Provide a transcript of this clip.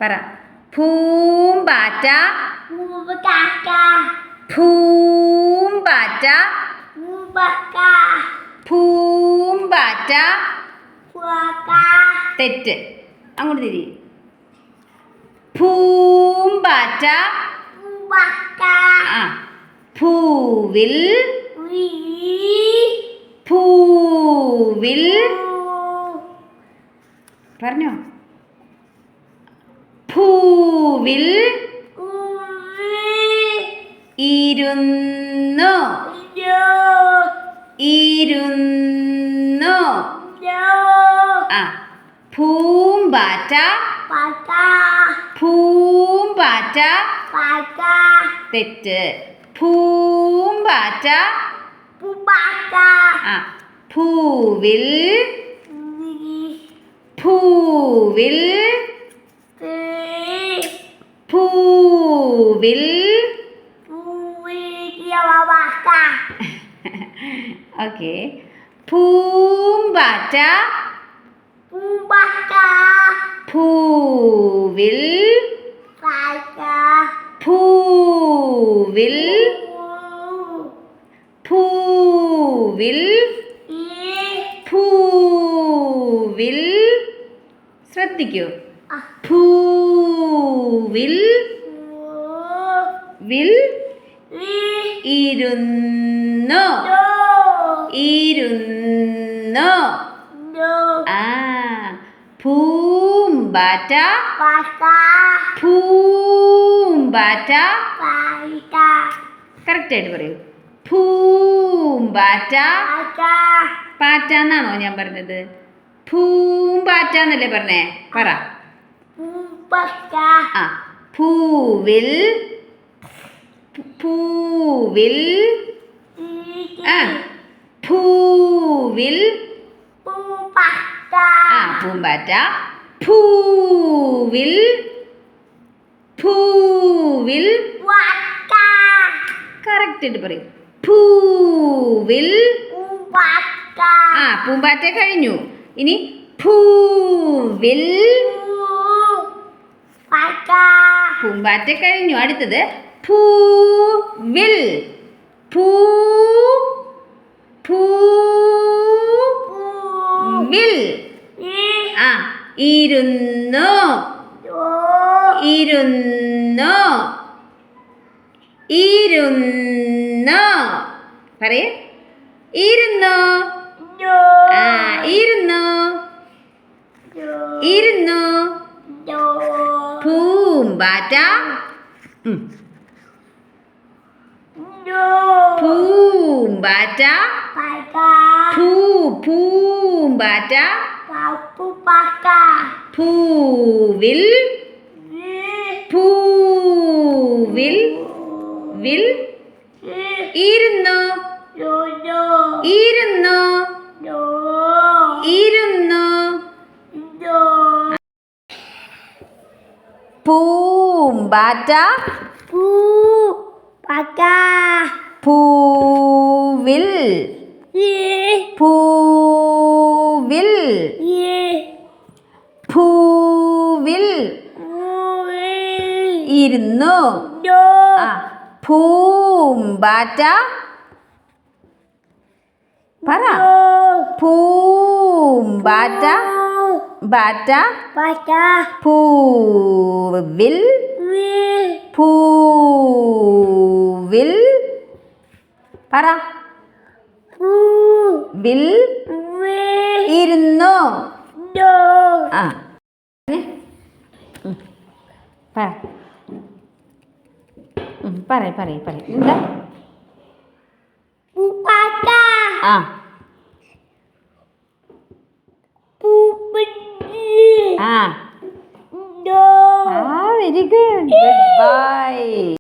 പറ. പൂമ്പാറ്റ പൂമ്പാറ്റ പൂമ്പാറ്റ. തെറ്റ്. അങ്ങോട്ട് തിരി. പൂമ്പാറ്റ. ആ. പൂവിൽ പൂവിൽ പറഞ്ഞോ. പൂവിൽ ഇരുന്നു ഇരുന്നു. ആ. പൂമ്പാറ്റ പൂമ്പാറ്റ. തെറ്റ്. പൂമ്പാറ്റ. ആ. പൂവിൽ പൂവിൽ പൂവിൽ. ഓക്കെ. പൂമ്പാറ്റ പൂവിൽ പൂവിൽ പൂവിൽ പൂവിൽ. ശ്രദ്ധിക്കൂ. പൂവിൽ വിൽ ഇരുന്നു ഇരുന്നു. ആ. പൂമ്പാറ്റ പൂമ്പാറ്റ. കറക്റ്റായിട്ട് പറയൂ. പൂമ്പാറ്റ. പാറ്റ എന്നാണോ ഞാൻ പറഞ്ഞത്? പൂമ്പാറ്റ എന്നല്ലേ പറഞ്ഞേ? പറ. ആ. പൂവിൽ പൂവിൽ. ആ. പൂവിൽ. ആ. പൂമ്പാറ്റ പൂവിൽ പൂവിൽ. കറക്റ്റായിട്ട് പറയും. പൂവിൽ. ആ. പൂമ്പാറ്റ കഴിഞ്ഞു. ഇനി പൂവിൽ. പൂമ്പാറ്റ കഴിഞ്ഞു. അടുത്തത് പൂവിൽ. പൂവിൽ. ആ. ഇരുന്നു ഇരുന്നു ഇരുന്നു. പറയേ. ഇരുന്നു. ആ. ഇരുന്നു ഇരുന്നു. പൂമ്പാറ്റ പൂമ്പാറ്റ പൂമ്പാറ്റ പൂവിൽ പൂവിൽ വിൽ ഇരുന്നു ഇരുന്നു ഇരുന്നു. പൂമ്പാറ്റ പൂവിൽ പൂവിൽ പൂവിൽ ഇരുന്നു. ആ. പൂമ്പാറ്റ. പറ. പൂമ്പാറ്റ ബാറ്റ പൂവിൽ പൂവിൽ. പറ. വിൽ ഇരുന്നു. ആ. പറ എന്താ? ആ. Ah, very good. Goodbye.